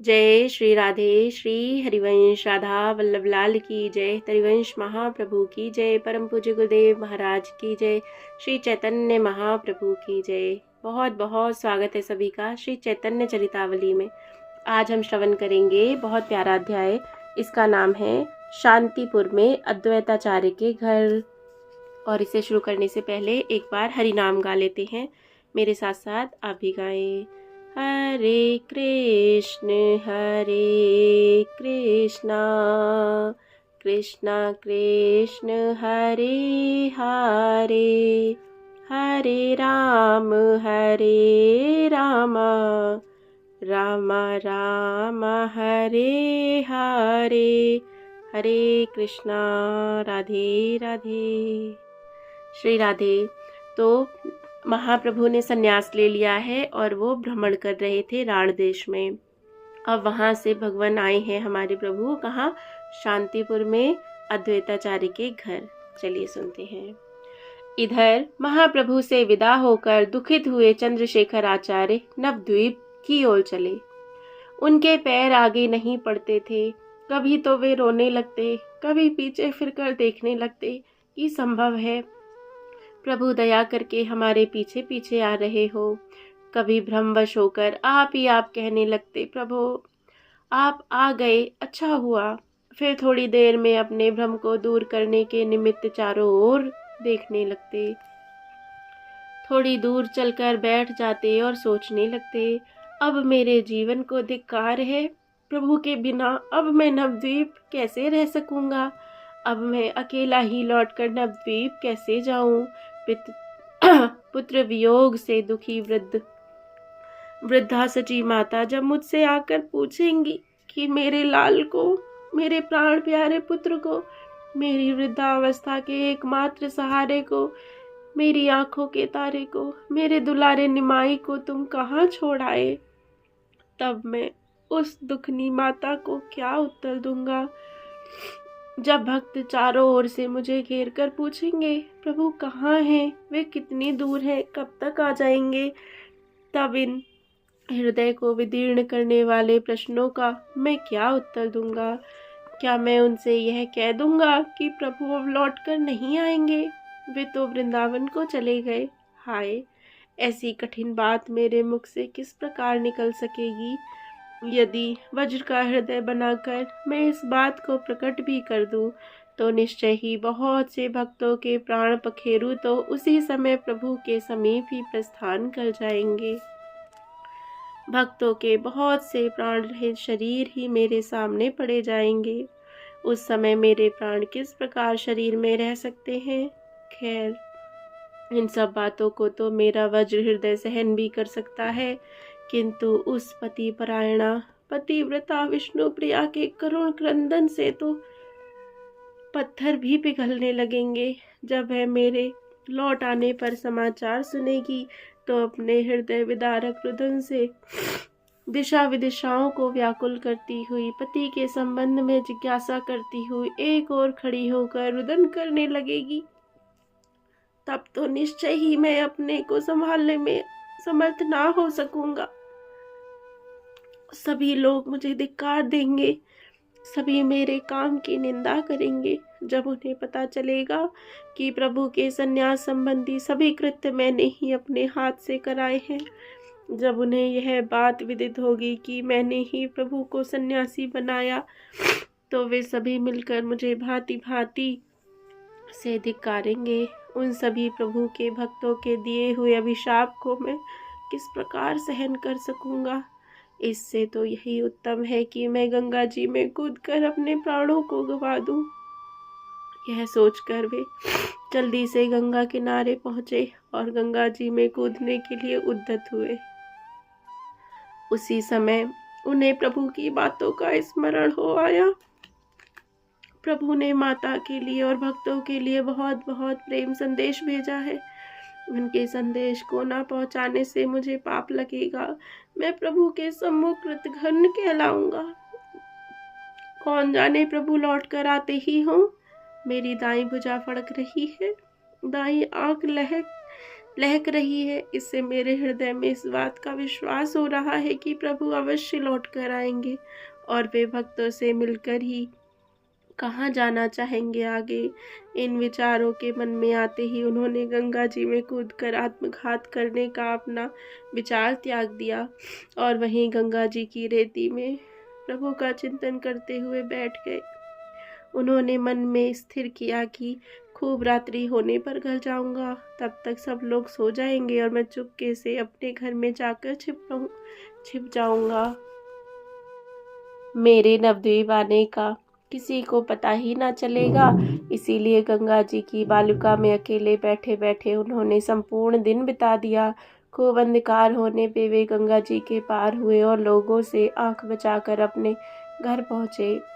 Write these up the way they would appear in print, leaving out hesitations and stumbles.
जय श्री राधे। श्री हरिवंश राधा वल्लभ लाल की जय। हरिवंश महाप्रभु की जय। परम पूज्य गुरुदेव महाराज की जय। श्री चैतन्य महाप्रभु की जय। बहुत बहुत स्वागत है सभी का श्री चैतन्य चरितावली में। आज हम श्रवण करेंगे बहुत प्यारा अध्याय। इसका नाम है शांतिपुर में अद्वैताचार्य के घर। और इसे शुरू करने से पहले एक बार हरि नाम गा लेते हैं। मेरे साथ साथ आप भी गाएं। हरे कृष्ण कृष्ण कृष्ण हरे हरे, हरे राम राम राम हरे हरे, हरे कृष्णा। राधे राधे। श्री राधे। तो महाप्रभु ने संन्यास ले लिया है और वो भ्रमण कर रहे थे राण देश में। अब वहां से भगवान आए हैं हमारे प्रभु कहाँ? शांतिपुर में अद्वैताचार्य के घर। चलिए सुनते हैं। इधर महाप्रभु से विदा होकर दुखित हुए चंद्रशेखर आचार्य नवद्वीप की ओर चले। उनके पैर आगे नहीं पड़ते थे। कभी तो वे रोने लगते, कभी पीछे फिरकर देखने लगते कि संभव है प्रभु दया करके हमारे पीछे पीछे आ रहे हो। कभी भ्रमवश होकर आप ही आप कहने लगते, प्रभु आप आ गए, अच्छा हुआ। फिर थोड़ी देर में अपने भ्रम को दूर करने के निमित्त चारों ओर देखने लगते। थोड़ी दूर चलकर बैठ जाते और सोचने लगते, अब मेरे जीवन को धिक्कार है। प्रभु के बिना अब मैं नवद्वीप कैसे रह सकूंगा? अब मैं अकेला ही लौटकर नवद्वीप कैसे जाऊं? पुत्र वियोग से दुखी वृद्धा सची माता जब मुझसे आकर पूछेंगी कि मेरे लाल को, मेरे प्राण प्यारे पुत्र को, मेरी वृद्धावस्था के एकमात्र सहारे को, मेरी आंखों के तारे को, मेरे दुलारे निमाई को तुम कहाँ छोड़ आए, तब मैं उस दुखनी माता को क्या उत्तर दूंगा? जब भक्त चारों ओर से मुझे घेर कर पूछेंगे, प्रभु कहाँ हैं, वे कितनी दूर हैं, कब तक आ जाएंगे, तब इन हृदय को विदीर्ण करने वाले प्रश्नों का मैं क्या उत्तर दूंगा? क्या मैं उनसे यह कह दूंगा कि प्रभु अब लौट कर नहीं आएंगे, वे तो वृंदावन को चले गए? हाय, ऐसी कठिन बात मेरे मुख से किस प्रकार निकल सकेगी? यदि वज्र का हृदय बनाकर मैं इस बात को प्रकट भी कर दूं, तो निश्चय ही बहुत से भक्तों के प्राण पखेरु तो उसी समय प्रभु के समीप ही प्रस्थान कर जाएंगे। भक्तों के बहुत से प्राण रहित शरीर ही मेरे सामने पड़े जाएंगे। उस समय मेरे प्राण किस प्रकार शरीर में रह सकते हैं? खैर, इन सब बातों को तो मेरा वज्र हृदय सहन भी कर सकता है, किंतु उस पति परायणा पतिव्रता विष्णु प्रिया के करुण क्रंदन से तो पत्थर भी पिघलने लगेंगे। जब वह मेरे लौट आने पर समाचार सुनेगी, तो अपने हृदय विदारक रुदन से दिशा विदिशाओं को व्याकुल करती हुई, पति के संबंध में जिज्ञासा करती हुई एक ओर खड़ी होकर रुदन करने लगेगी। तब तो निश्चय ही मैं अपने को संभालने में समर्थ ना हो सकूंगा। सभी लोग मुझे धिक्कार देंगे, सभी मेरे काम की निंदा करेंगे। जब उन्हें पता चलेगा कि प्रभु के संन्यास संबंधी सभी कृत्य मैंने ही अपने हाथ से कराए हैं, जब उन्हें यह बात विदित होगी कि मैंने ही प्रभु को सन्यासी बनाया, तो वे सभी मिलकर मुझे भांति भांति से धिक्कारेंगे। उन सभी प्रभु के भक्तों के दिए हुए अभिशाप को मैं किस प्रकार सहन कर सकूंगा? इससे तो यही उत्तम है कि मैं गंगा जी में कूदकर अपने प्राणों को गवा दूं। यह सोचकर वे जल्दी से गंगा किनारे पहुंचे और गंगा जी में कूदने के लिए उद्यत हुए। उसी समय उन्हें प्रभु की बातों का स्मरण हो आया। प्रभु ने माता के लिए और भक्तों के लिए बहुत बहुत प्रेम संदेश भेजा है। उनके संदेश को ना पहुंचाने से मुझे पाप लगेगा। मैं प्रभु के सम्मुख कृतघ्न कहलाऊंगा। कौन जाने प्रभु लौट कर आते ही हों। मेरी दाई भुजा फड़क रही है, दाई आंख लहक रही है। इससे मेरे हृदय में इस बात का विश्वास हो रहा है कि प्रभु अवश्य लौट कर आएंगे और वे भक्तों से मिलकर ही कहाँ जाना चाहेंगे आगे। इन विचारों के मन में आते ही उन्होंने गंगा जी में कूदकर आत्मघात करने का अपना विचार त्याग दिया और वहीं गंगा जी की रेती में प्रभु का चिंतन करते हुए बैठ गए। उन्होंने मन में स्थिर किया कि खूब रात्रि होने पर घर जाऊंगा, तब तक सब लोग सो जाएंगे और मैं चुपके से अपने घर में जाकर छिप जाऊंगा। मेरे नवद्वीप आने का किसी को पता ही ना चलेगा। इसीलिए गंगा जी की बालुका में अकेले बैठे बैठे उन्होंने संपूर्ण दिन बिता दिया। खूब अंधकार होने पे वे गंगा जी के पार हुए और लोगों से आंख बचाकर अपने घर पहुंचे।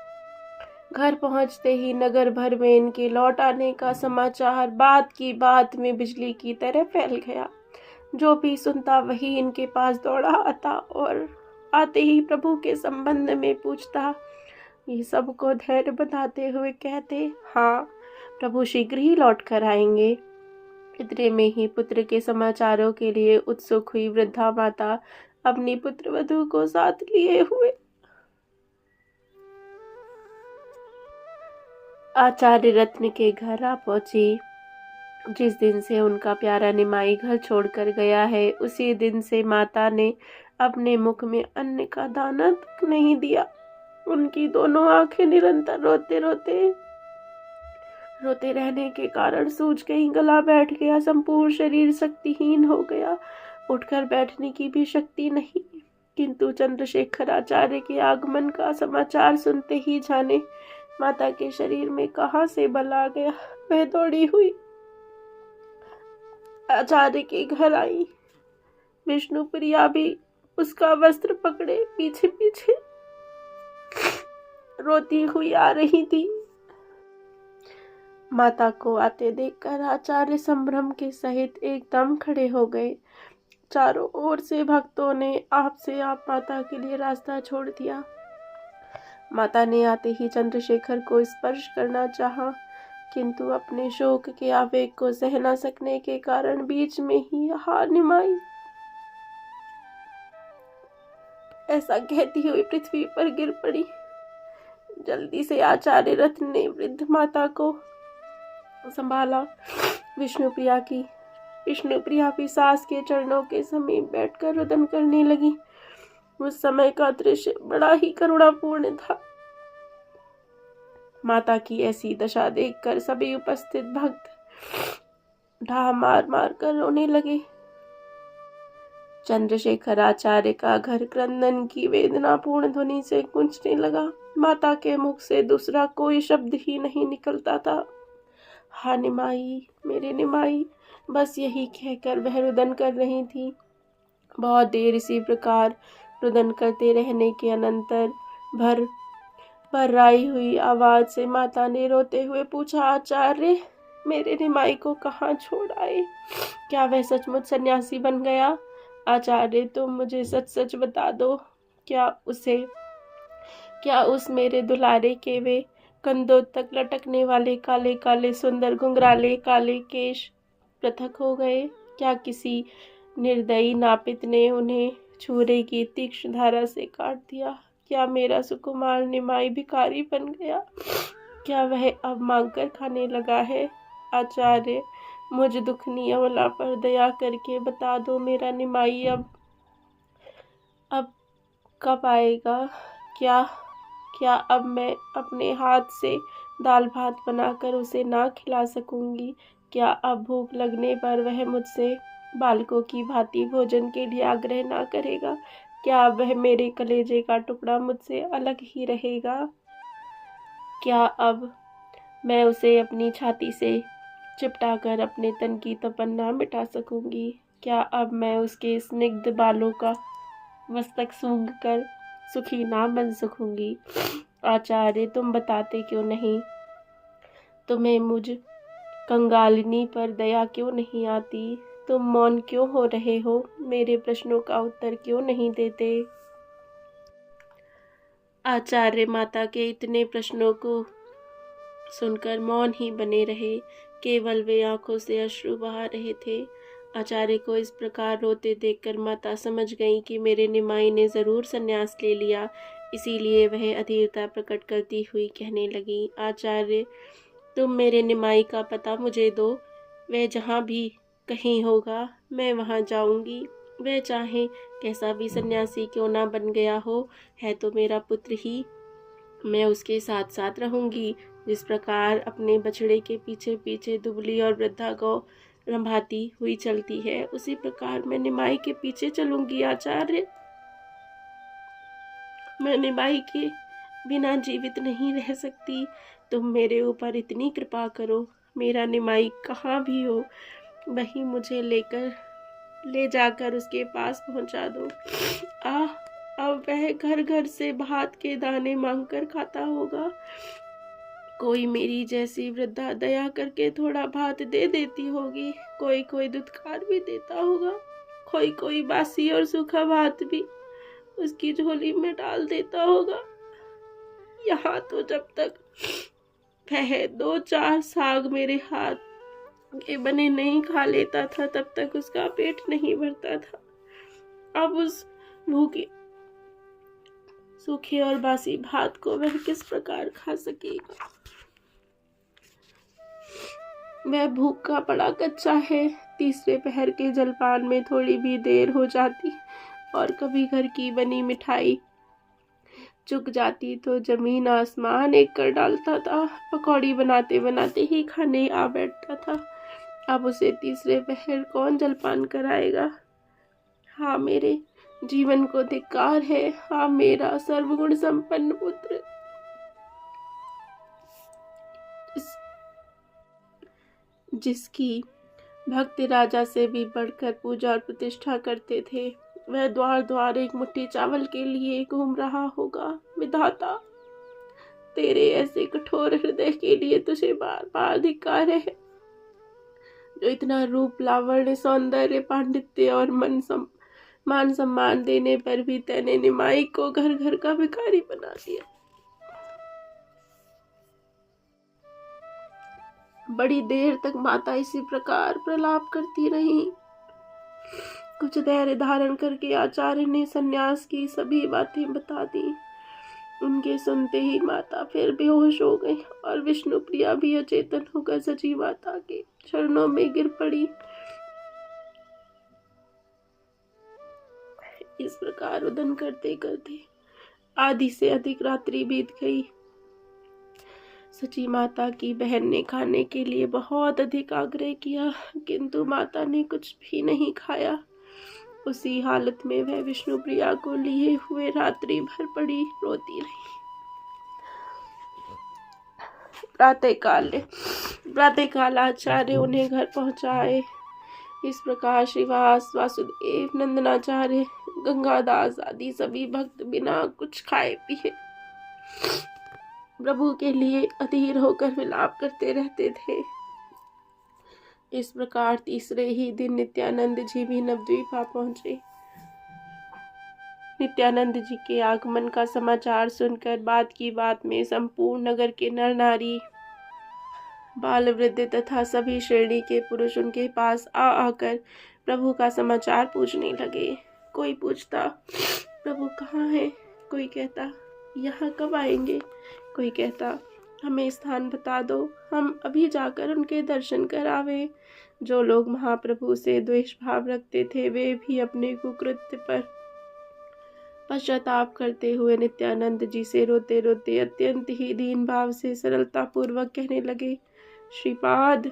घर पहुंचते ही नगर भर में इनके लौट आने का समाचार बात की बात में बिजली की तरह फैल गया। जो भी सुनता वही इनके पास दौड़ा आता और आते ही प्रभु के संबंध में पूछता। ये सबको धैर्य बताते हुए कहते, हाँ, प्रभु शीघ्र ही लौट कर आएंगे। इतने में ही पुत्र के समाचारों के लिए उत्सुक हुई वृद्धा माता अपनी पुत्रवधू को साथ लिए हुए आचार्य रत्न के घर आ पहुंची। जिस दिन से उनका प्यारा निमाई घर छोड़कर गया है, उसी दिन से माता ने अपने मुख में अन्न का दाना तक नहीं दिया। उनकी दोनों आंखें निरंतर रोते रहने के कारण सूज गई। गला बैठ गया, संपूर्ण शरीर शक्तिहीन हो गया, उठकर बैठने की भी शक्ति नहीं। किंतु चंद्रशेखर आचार्य के आगमन का समाचार सुनते ही जाने माता के शरीर में कहां से बल आ गया। वह दौड़ी हुई आचार्य के घर आई। विष्णु प्रिया भी उसका वस्त्र पकड़े पीछे पीछे रोती हुई आ रही थी। माता को आते देखकर आचार्य संभ्रम के सहित एकदम खड़े हो गए। चारों ओर से भक्तों ने आप माता के लिए रास्ता छोड़ दिया। माता ने आते ही चंद्रशेखर को स्पर्श करना चाहा, किंतु अपने शोक के आवेग को सह न सकने के कारण बीच में ही हार निमाई, ऐसा कहती हुई पृथ्वी पर गिर पड़ी। जल्दी से आचार्य रत्न ने वृद्ध माता को संभाला। विष्णुप्रिया भी सास के चरणों के समीप बैठकर रुदन करने लगी। उस समय का दृश्य बड़ा ही करुणापूर्ण था। माता की ऐसी दशा देखकर सभी उपस्थित भक्त ढा मार मार कर रोने लगे। चंद्रशेखर आचार्य का घर क्रंदन की वेदनापूर्ण ध्वनि से गूंजने लगा। माता के मुख से दूसरा कोई शब्द ही नहीं निकलता था। हाँ निमाई, मेरे निमाई, बस यही कहकर वह रुदन कर रही थी। बहुत देर इसी प्रकार रुदन करते रहने के अनंतर भर्राई हुई आवाज से माता ने रोते हुए पूछा, आचार्य मेरे निमाई को कहाँ छोड़ आए? क्या वह सचमुच सन्यासी बन गया? आचार्य तुम मुझे सच सच बता दो, क्या उस मेरे दुलारे के वे कंधों तक लटकने वाले काले काले सुंदर घुंघराले काले केश पृथक हो गए? क्या किसी निर्दयी नापित ने उन्हें छुरे की तीक्ष्ण धारा से काट दिया? क्या मेरा सुकुमार निमाई भिखारी बन गया? क्या वह अब मांगकर खाने लगा है? आचार्य मुझ दुखनी अबला पर दया करके बता दो, मेरा निमाई अब कब आएगा? क्या अब मैं अपने हाथ से दाल भात बनाकर उसे ना खिला सकूंगी? क्या अब भूख लगने पर वह मुझसे बालकों की भांति भोजन के लिए आग्रह ना करेगा? क्या अब वह मेरे कलेजे का टुकड़ा मुझसे अलग ही रहेगा? क्या अब मैं उसे अपनी छाती से चिपटाकर अपने तन की तमन्ना मिटा सकूंगी? क्या अब मैं उसके स्निग्ध बालों का मस्तक सूंघ कर सुखी ना बन सकूंगी? आचार्य तुम बताते क्यों नहीं? तुम्हें मुझ कंगालिनी पर दया क्यों नहीं आती? तुम मौन क्यों हो रहे हो? मेरे प्रश्नों का उत्तर क्यों नहीं देते? आचार्य माता के इतने प्रश्नों को सुनकर मौन ही बने रहे। केवल वे आंखों से अश्रु बहा रहे थे। आचार्य को इस प्रकार रोते देखकर माता समझ गई कि मेरे निमाई ने जरूर संन्यास ले लिया। इसीलिए वह अधीरता प्रकट करती हुई कहने लगी, आचार्य, तुम मेरे निमाई का पता मुझे दो। वह जहाँ भी कहीं होगा मैं वहाँ जाऊंगी। वह चाहे कैसा भी सन्यासी क्यों ना बन गया हो, है तो मेरा पुत्र ही। मैं उसके साथ साथ रहूंगी। जिस प्रकार अपने बछड़े के पीछे पीछे दुबली और वृद्धा गौ रंभाती हुई चलती है, उसी प्रकार मैं निमाई के पीछे चलूंगी। आचार्य, मैं निमाई के बिना जीवित नहीं रह सकती। तुम मेरे ऊपर इतनी कृपा करो, मेरा निमाई कहाँ भी हो वहीं मुझे ले जाकर उसके पास पहुंचा दो। अब वह घर घर से भात के दाने मांगकर खाता होगा। कोई मेरी जैसी वृद्धा दया करके थोड़ा भात दे देती होगी, कोई दुत्कार भी देता होगा, कोई बासी और सूखा भात भी उसकी झोली में डाल देता होगा। यहाँ तो जब तक वह 2-4 साग मेरे हाथ के बने नहीं खा लेता था, तब तक उसका पेट नहीं भरता था। अब उस भूखे सूखे और बासी भात को वह किस प्रकार खा सकेगा? वह भूखा पड़ा कच्चा है। तीसरे पहर के जलपान में थोड़ी भी देर हो जाती और कभी घर की बनी मिठाई चुक जाती तो जमीन आसमान एक कर डालता था। पकौड़ी बनाते बनाते ही खाने आ बैठता था। अब उसे तीसरे पहर कौन जलपान कराएगा? हाँ, मेरे जीवन को धिक्कार है। हाँ, मेरा सर्वगुण संपन्न पुत्र, जिसकी भक्त राजा से भी बढ़कर पूजा और प्रतिष्ठा करते थे, वह द्वार द्वार एक मुट्ठी चावल के लिए घूम रहा होगा। विधाता, तेरे ऐसे कठोर हृदय के लिए तुझे बार बार धिक्कार है, जो इतना रूप, लावण्य, सौंदर्य, पांडित्य और मान सम्मान देने पर भी तैने निमाई को घर घर का भिखारी बना दिया। बड़ी देर तक माता इसी प्रकार प्रलाप करती रही। कुछ धैर्य धारण करके आचार्य ने सन्यास की सभी बातें बता दी। उनके सुनते ही माता फिर बेहोश हो गई और विष्णु प्रिया भी अचेतन होकर सची माता के चरणों में गिर पड़ी। इस प्रकार रुदन करते करते आधी से अधिक रात्रि बीत गई। सची माता की बहन ने खाने के लिए बहुत अधिक आग्रह किया, किंतु माता ने कुछ भी नहीं खाया। उसी हालत में वह विष्णु प्रिया को लिए हुए रात्रि भर पड़ी रोती रही। प्रातःकाल आचार्य उन्हें घर पहुंचाए। इस प्रकार श्रीवास, वासुदेव, नंदनाचार्य, गंगादास आदि सभी भक्त बिना कुछ खाए पिए प्रभु के लिए अधीर होकर विलाप करते रहते थे। इस प्रकार तीसरे ही दिन नित्यानंद जी भी नवद्वीप आ पहुंचे। नित्यानंद जी के आगमन का समाचार सुनकर बात की बात में संपूर्ण नगर के नर नारी, बाल वृद्ध तथा सभी श्रेणी के पुरुष उनके पास आकर प्रभु का समाचार पूछने लगे। कोई पूछता, प्रभु कहाँ हैं? कोई कहता, यहाँ कब आएंगे? कोई कहता, हमें स्थान बता दो, हम अभी जाकर उनके दर्शन करावे। जो लोग महाप्रभु से द्वेष भाव रखते थे, वे भी अपने कुकृत्य पर पश्चाताप करते हुए नित्यानंद जी से रोते रोते अत्यंत ही दीन भाव से सरलता पूर्वक कहने लगे, श्रीपाद,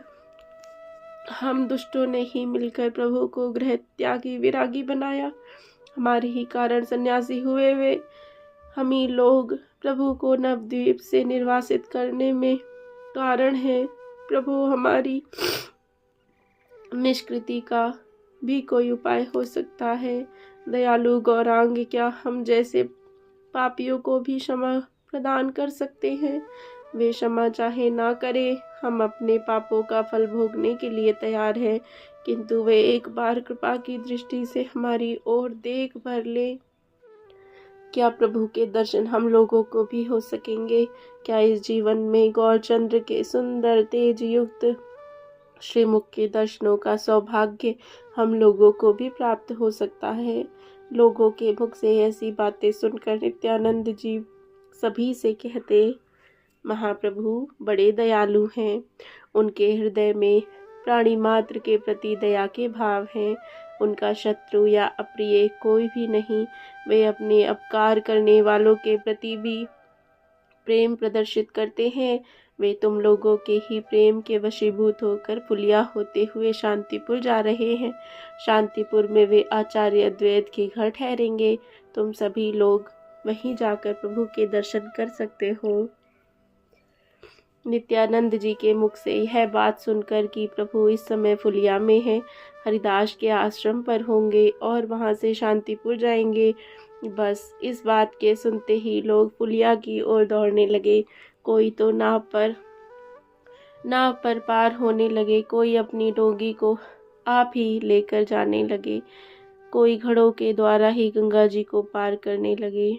हम दुष्टों ने ही मिलकर प्रभु को गृह त्यागी विरागी बनाया। हमारे ही कारण सन्यासी हुए वे हम ही लोग प्रभु को नवद्वीप से निर्वासित करने में कारण है। प्रभु, हमारी निष्कृति का भी कोई उपाय हो सकता है? दयालु गौरांग, क्या हम जैसे पापियों को भी क्षमा प्रदान कर सकते हैं? वे क्षमा चाहे ना करे, हम अपने पापों का फल भोगने के लिए तैयार हैं, किंतु वे एक बार कृपा की दृष्टि से हमारी ओर देख भर ले। क्या प्रभु के दर्शन हम लोगों को भी हो सकेंगे? क्या इस जीवन में गौरचंद्र के सुंदर तेज युक्त श्रीमुख के दर्शनों का सौभाग्य हम लोगों को भी प्राप्त हो सकता है। लोगों के मुख से ऐसी बातें सुनकर नित्यानंद जी सभी से कहते, महाप्रभु बड़े दयालु हैं। उनके हृदय में प्राणी मात्र के प्रति दया के भाव हैं। उनका शत्रु या अप्रिय कोई भी नहीं। वे अपने अपकार करने वालों के प्रति भी प्रेम प्रदर्शित करते हैं। वे तुम लोगों के ही प्रेम के वशीभूत होकर फुलिया होते हुए शांतिपुर जा रहे हैं। शांतिपुर में वे आचार्य अद्वैत के घर ठहरेंगे। तुम सभी लोग वहीं जाकर प्रभु के दर्शन कर सकते हो। नित्यानंद जी के मुख से यह बात सुनकर कि प्रभु इस समय फुलिया में हैं, हरिदास के आश्रम पर होंगे और वहां से शांतिपुर जाएंगे, बस इस बात के सुनते ही लोग फुलिया की ओर दौड़ने लगे। कोई तो नाव पर पार होने लगे, कोई अपनी डोंगी को आप ही लेकर जाने लगे, कोई घड़ों के द्वारा ही गंगा जी को पार करने लगे।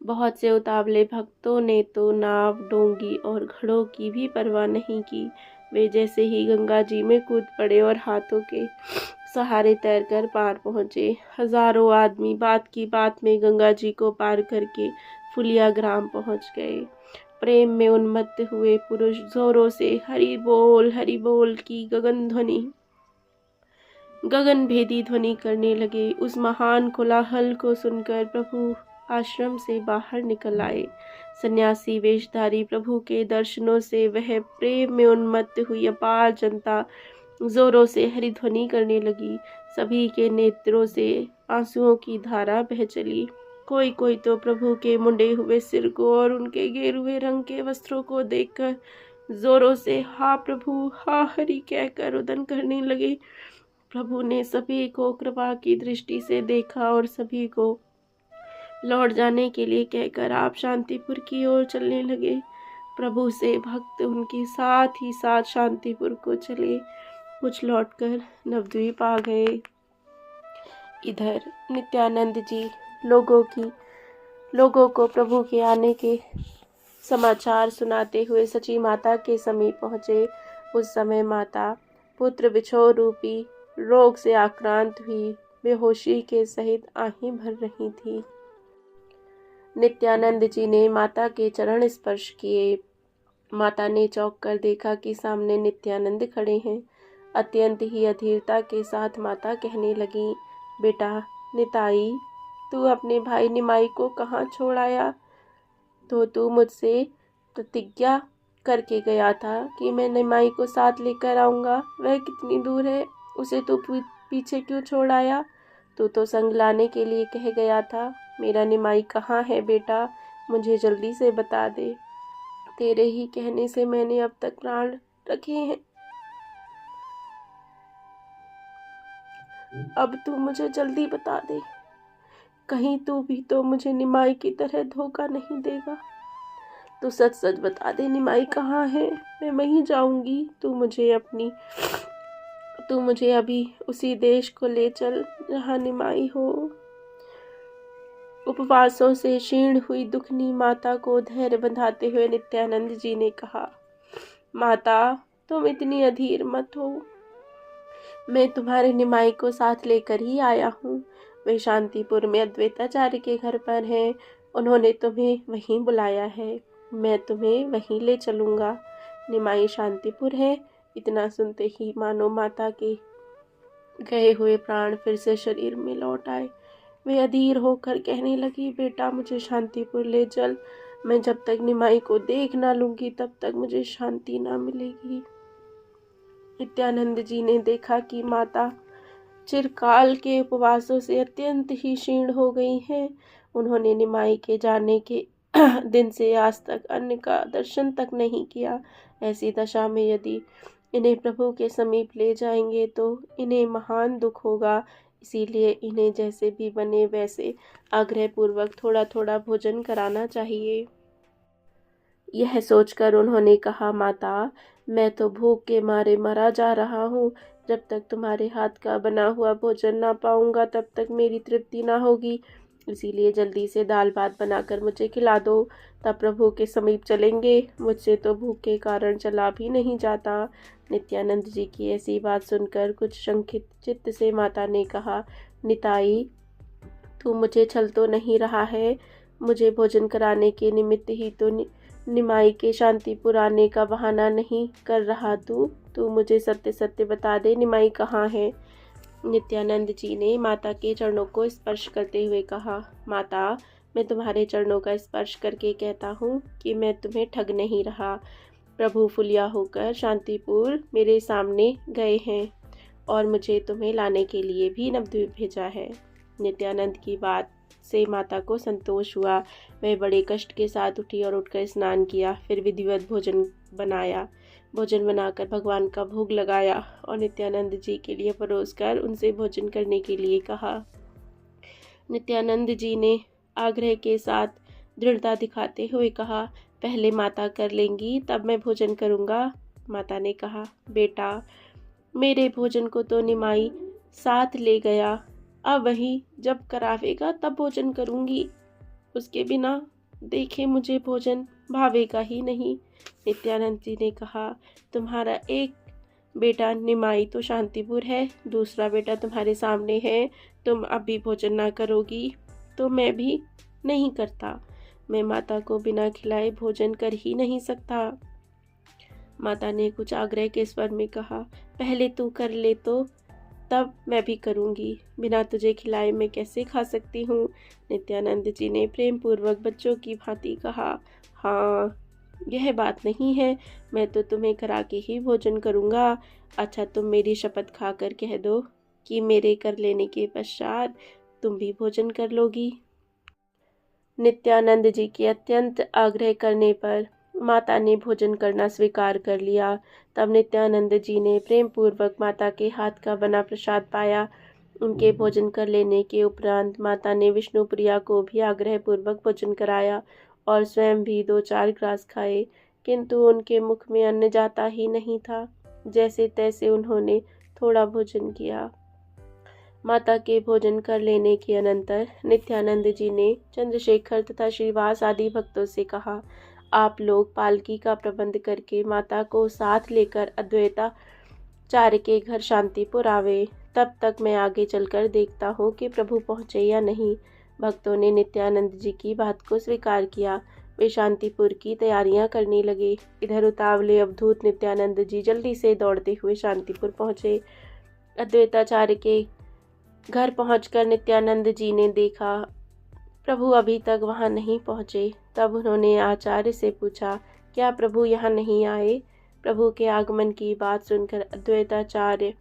बहुत से उतावले भक्तों ने तो नाव, डोंगी और घड़ों की भी परवाह नहीं की। वे जैसे ही गंगा जी में कूद पड़े और हाथों के सहारे तैरकर पार पहुंचे। हजारों आदमी बात की बात में गंगा जी को पार करके फुलिया ग्राम पहुंच गए। प्रेम में उन्मत्त हुए पुरुष जोरों से हरि बोल की गगन भेदी ध्वनि करने लगे। उस महान कोलाहल को सुनकर प्रभु आश्रम से बाहर निकल आए। सन्यासी वेशधारी प्रभु के दर्शनों से वह प्रेम में उन्मत्त हुई अपार जनता जोरों से हरिध्वनि करने लगी। सभी के नेत्रों से आंसुओं की धारा बह चली। कोई कोई तो प्रभु के मुंडे हुए सिर को और उनके गेरुए रंग के वस्त्रों को देखकर जोरों से हा प्रभु हा हरि कहकर रुदन करने लगे। प्रभु ने सभी को कृपा की दृष्टि से देखा और सभी को लौट जाने के लिए कहकर आप शांतिपुर की ओर चलने लगे। प्रभु से भक्त उनके साथ ही साथ शांतिपुर को चले। कुछ लौटकर नवद्वीप आ गए। इधर नित्यानंद जी लोगों को प्रभु के आने के समाचार सुनाते हुए सची माता के समीप पहुँचे। उस समय माता पुत्र विछोह रूपी रोग से आक्रांत हुई बेहोशी के सहित आहीं भर रही थी। नित्यानंद जी ने माता के चरण स्पर्श किए। माता ने चौंक कर देखा कि सामने नित्यानंद खड़े हैं। अत्यंत ही अधीरता के साथ माता कहने लगी, बेटा निताई, तू अपने भाई निमाई को कहाँ छोड़ आया? तो तू मुझसे प्रतिज्ञा करके गया था कि मैं निमाई को साथ लेकर आऊँगा। वह कितनी दूर है? उसे तू पीछे क्यों छोड़ आया? तू तो संग लाने के लिए कह गया था। मेरा निमाई कहाँ है बेटा? मुझे जल्दी से बता दे। तेरे ही कहने से मैंने अब तक प्राण रखे हैं। अब तू मुझे जल्दी बता दे। कहीं तू भी तो मुझे निमाई की तरह धोखा नहीं देगा। तू सच सच बता दे, निमाई कहाँ है? मैं वहीं जाऊंगी। तू मुझे अभी उसी देश को ले चल जहाँ निमाई हो। उपवासों से क्षीण हुई दुखनी माता को धैर्य बंधाते हुए नित्यानंद जी ने कहा, माता तुम इतनी अधीर मत हो। मैं तुम्हारे निमाई को साथ लेकर ही आया हूँ। वे शांतिपुर में अद्वैताचार्य के घर पर हैं। उन्होंने तुम्हें वहीं बुलाया है। मैं तुम्हें वहीं ले चलूँगा। निमाई शांतिपुर है। इतना सुनते ही मानो माता के गए हुए प्राण फिर से शरीर में लौट आए। वे अधीर होकर कहने लगी, बेटा मुझे शांतिपुर ले चल। मैं जब तक निमाई को देख ना लूंगी तब तक मुझे शांति ना मिलेगी। नित्यानंद जी ने देखा कि माता चिरकाल के उपवासों से अत्यंत ही क्षीण हो गई हैं। उन्होंने निमाई के जाने के दिन से आज तक अन्न का दर्शन तक नहीं किया। ऐसी दशा में यदि इन्हें प्रभु के समीप ले जाएंगे तो इन्हें महान दुख होगा। इसीलिए इन्हें जैसे भी बने वैसे आग्रह पूर्वक थोड़ा थोड़ा भोजन कराना चाहिए। यह सोचकर उन्होंने कहा, माता मैं तो भूख के मारे मरा जा रहा हूँ। जब तक तुम्हारे हाथ का बना हुआ भोजन ना पाऊंगा तब तक मेरी तृप्ति ना होगी। इसीलिए जल्दी से दाल भात बनाकर मुझे खिला दो, तब प्रभु के समीप चलेंगे। मुझसे तो भूख के कारण चला भी नहीं जाता। नित्यानंद जी की ऐसी बात सुनकर कुछ शंकित चित्त से माता ने कहा, निताई, तू मुझे छल तो नहीं रहा है? मुझे भोजन कराने के निमित्त ही तो निमाई के शांतिपुर आने का बहाना नहीं कर रहा तू मुझे सत्य सत्य बता दे, निमाई कहाँ है? नित्यानंद जी ने माता के चरणों को स्पर्श करते हुए कहा, माता, मैं तुम्हारे चरणों का स्पर्श करके कहता हूँ कि मैं तुम्हें ठग नहीं रहा। प्रभु फुलिया होकर शांतिपुर मेरे सामने गए हैं और मुझे तुम्हें लाने के लिए भी नवद्वीप भेजा है। नित्यानंद की बात से माता को संतोष हुआ। वह बड़े कष्ट के साथ उठी और उठकर स्नान किया, फिर विधिवत भोजन बनाया। भोजन बनाकर भगवान का भोग लगाया और नित्यानंद जी के लिए परोसकर उनसे भोजन करने के लिए कहा। नित्यानंद जी ने आग्रह के साथ दृढ़ता दिखाते हुए कहा, पहले माता कर लेंगी तब मैं भोजन करूँगा। माता ने कहा, बेटा, मेरे भोजन को तो निमाई साथ ले गया, अब वही जब करावेगा तब भोजन करूँगी, उसके बिना देखे मुझे भोजन भावेगा ही नहीं। नित्यानंद जी ने कहा, तुम्हारा एक बेटा निमाई तो शांतिपुर है, दूसरा बेटा तुम्हारे सामने है। तुम अब भी भोजन ना करोगी तो मैं भी नहीं करता। मैं माता को बिना खिलाए भोजन कर ही नहीं सकता। माता ने कुछ आग्रह के स्वर में कहा, पहले तू कर ले तो तब मैं भी करूँगी, बिना तुझे खिलाए मैं कैसे खा सकती हूँ। नित्यानंद जी ने प्रेम पूर्वक बच्चों की भांति कहा, हाँ, यह बात नहीं है, मैं तो तुम्हें करा के ही भोजन करूँगा। अच्छा, तुम मेरी शपथ खाकर कह दो कि मेरे कर लेने के पश्चात तुम भी भोजन कर लोगी। नित्यानंद जी के अत्यंत आग्रह करने पर माता ने भोजन करना स्वीकार कर लिया। तब नित्यानंद जी ने प्रेम पूर्वक माता के हाथ का बना प्रसाद पाया। उनके भोजन कर लेने के उपरांत माता ने विष्णुप्रिया को भी आग्रह पूर्वक भोजन कराया और स्वयं भी 2-4 ग्रास खाए, किंतु उनके मुख में अन्न जाता ही नहीं था। जैसे तैसे उन्होंने थोड़ा भोजन किया। माता के भोजन कर लेने के अनंतर नित्यानंद जी ने चंद्रशेखर तथा श्रीवास आदि भक्तों से कहा, आप लोग पालकी का प्रबंध करके माता को साथ लेकर अद्वैताचार्य के घर शांतिपुर आवे, तब तक मैं आगे चलकर देखता हूँ कि प्रभु पहुँचे या नहीं। भक्तों ने नित्यानंद जी की बात को स्वीकार किया। वे शांतिपुर की तैयारियां करने लगे। इधर उतावले अवधूत नित्यानंद जी जल्दी से दौड़ते हुए शांतिपुर पहुँचे। अद्वैताचार्य के घर पहुंचकर नित्यानंद जी ने देखा प्रभु अभी तक वहां नहीं पहुंचे। तब उन्होंने आचार्य से पूछा, क्या प्रभु यहाँ नहीं आए? प्रभु के आगमन की बात सुनकर अद्वैताचार्य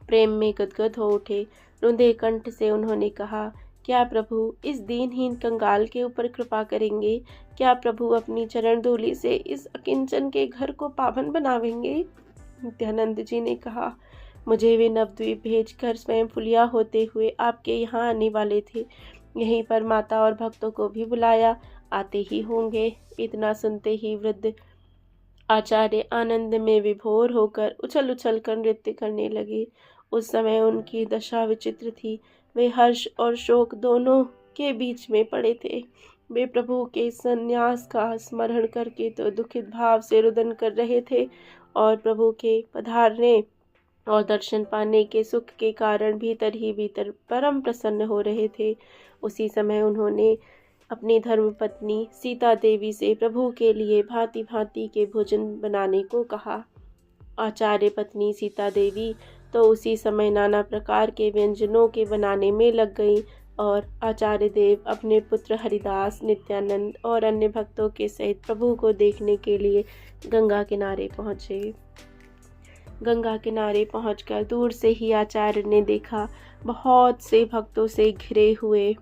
प्रेम में गदगद हो उठे। रुंधे कंठ से उन्होंने कहा, क्या प्रभु इस दीनहीन कंगाल के ऊपर कृपा करेंगे? क्या प्रभु अपनी चरण धूलि से इस अकिंचन के घर को पावन बनावेंगे? नित्यानंद जी ने कहा, मुझे वे नवद्वीप भेजकर स्वयं फुलिया होते हुए आपके यहाँ आने वाले थे। यहीं पर माता और भक्तों को भी बुलाया, आते ही होंगे। इतना सुनते ही वृद्ध आचार्य आनंद में विभोर होकर उछल उछल कर नृत्य करने लगे। उस समय उनकी दशा विचित्र थी। वे हर्ष और शोक दोनों के बीच में पड़े थे। वे प्रभु के संन्यास का स्मरण करके तो दुखित भाव से रुदन कर रहे थे और प्रभु के पधारने और दर्शन पाने के सुख के कारण भीतर ही भीतर परम प्रसन्न हो रहे थे। उसी समय उन्होंने अपनी धर्मपत्नी सीता देवी से प्रभु के लिए भांति भांति के भोजन बनाने को कहा। आचार्य पत्नी सीता देवी तो उसी समय नाना प्रकार के व्यंजनों के बनाने में लग गई और आचार्य देव अपने पुत्र हरिदास, नित्यानंद और अन्य भक्तों के सहित प्रभु को देखने के लिए गंगा किनारे पहुँचे। गंगा किनारे पहुंचकर दूर से ही आचार्य ने देखा, बहुत से भक्तों से घिरे हुए,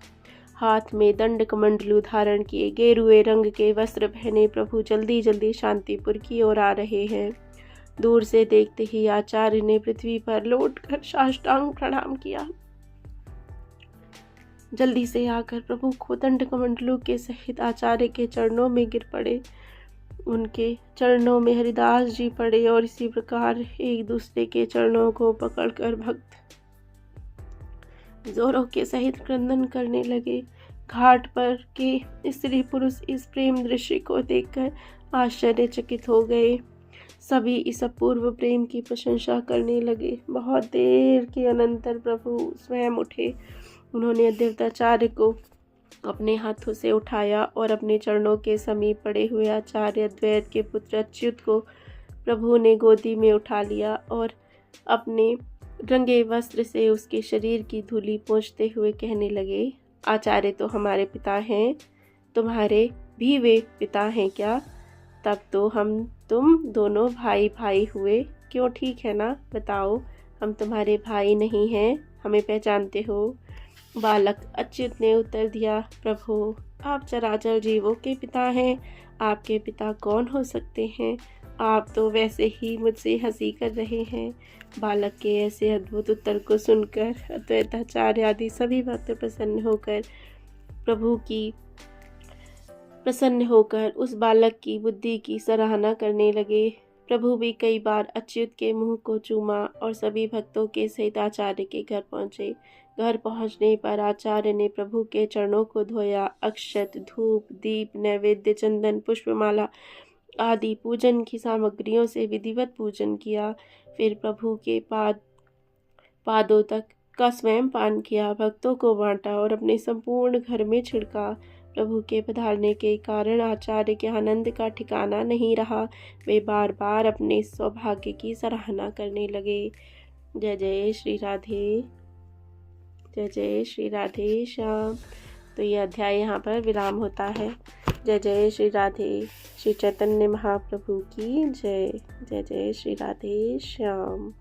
हाथ में दंड कमंडलू धारण किए, गेरुए रंग के वस्त्र पहने प्रभु जल्दी जल्दी शांतिपुर की ओर आ रहे हैं। दूर से देखते ही आचार्य ने पृथ्वी पर लौटकर साष्टांग प्रणाम किया। जल्दी से आकर प्रभु को दंड कमंडलू के सहित आचार्य के चरणों में गिर पड़े। उनके चरणों में हरिदास जी पड़े और इसी प्रकार एक दूसरे के चरणों को पकड़कर भक्त जोरों के सहित क्रंदन करने लगे। घाट पर के स्त्री पुरुष इस प्रेम दृश्य को देखकर आश्चर्यचकित हो गए। सभी इस अपूर्व प्रेम की प्रशंसा करने लगे। बहुत देर के अनंतर प्रभु स्वयं उठे। उन्होंने अद्वैताचार्य को अपने हाथों से उठाया और अपने चरणों के समीप पड़े हुए आचार्य अद्वैत के पुत्र अच्युत को प्रभु ने गोदी में उठा लिया और अपने रंगे वस्त्र से उसके शरीर की धूली पोंछते हुए कहने लगे, आचार्य तो हमारे पिता हैं, तुम्हारे भी वे पिता हैं क्या? तब तो तुम दोनों भाई भाई हुए, क्यों ठीक है ना? बताओ, हम तुम्हारे भाई नहीं हैं, हमें पहचानते हो? बालक अच्युत ने उत्तर दिया, प्रभु आप चराचर जीवों के पिता हैं, आपके पिता कौन हो सकते हैं? आप तो वैसे ही मुझसे हंसी कर रहे हैं। बालक के ऐसे अद्भुत उत्तर को सुनकर अद्वैताचार्य आदि सभी भक्त प्रसन्न होकर उस बालक की बुद्धि की सराहना करने लगे। प्रभु भी कई बार अच्युत के मुंह को चूमा और सभी भक्तों के सहित आचार्य के घर पहुंचे। घर पहुंचने पर आचार्य ने प्रभु के चरणों को धोया, अक्षत, धूप, दीप, नैवेद्य, चंदन, पुष्पमाला आदि पूजन की सामग्रियों से विधिवत पूजन किया। फिर प्रभु के पादों तक का स्वयं पान किया, भक्तों को बांटा और अपने संपूर्ण घर में छिड़का। प्रभु के पधारने के कारण आचार्य के आनंद का ठिकाना नहीं रहा। वे बार बार अपने सौभाग्य की सराहना करने लगे। जय जय श्री राधे, जय जय श्री राधे श्याम। तो ये अध्याय यहाँ पर विराम होता है। जय जय श्री राधे। श्री चैतन्य महाप्रभु की जय। जय जय श्री राधे श्याम।